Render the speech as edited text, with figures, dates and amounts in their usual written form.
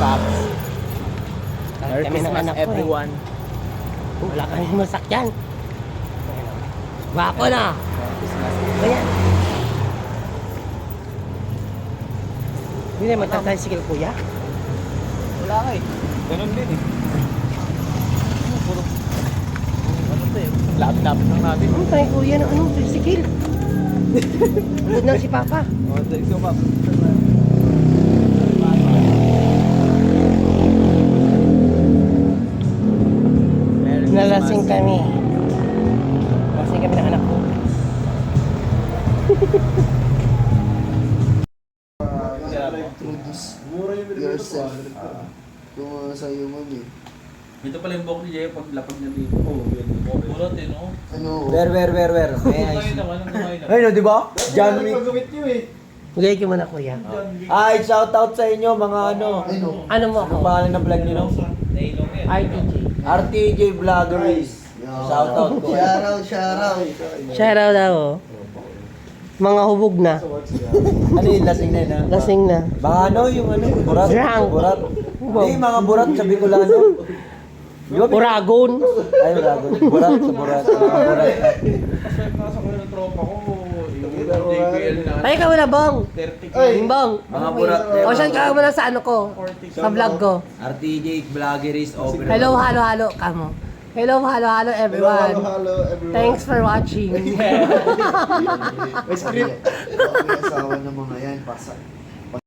Pops. Merry Kami ng Christmas anak ko, everyone. Wala kami masakyan. Gwapo na. Christmas. Ayan. Hindi na magta-tricycle, kuya. Wala ka eh. Ganun din eh. Puro. Ano to eh? Lap-lap lang natin. Ano tayo, kuya, ng anong tricycle? Good na si Papa. Oh, thanks so much. Nalasing kami. Nalasing kami ng anak ko. Yourself. Kung sa'yo, mami. Ito pala yung buhok ni Jay pag lapag niya dito. Oo, yun. Burot eh, no? Ano? Where? May Ang ice. naman, ang kumain na. Ayun, di ba? John Wick. Paggamit niyo eh. Bigay ko muna, kuya. Ay, shout out sa inyo mga ano. Ano? Ano mo ako? Ang pangalan ng vlog niyo, no? Nailong yan. RTJ. RTJ Vloggeries. Shout out ko. Shoutout. Shoutout daw. Mga hubog na. Ano yung lasing na yun, ha? Lasing na. Baka ano, yung ano, burat. Drunk. Burat. Hindi, mga burat sa Bicolano. Di ba? Uragon. Ay, uragon. Burat sa burat. Mga burat. Kasi nasa ko ng tropa ko, yung JPL na Ay, ka muna, Bong. 30K. Bong. Mga burat. O, saan ka muna sa ano ko? Sa vlog ko. RTJ Vloggeries Open. Hello, halo, kamo. Hello, halo, everyone. Hello, everyone. Thanks for watching. May script. May asawa ng mga yan. Pasa.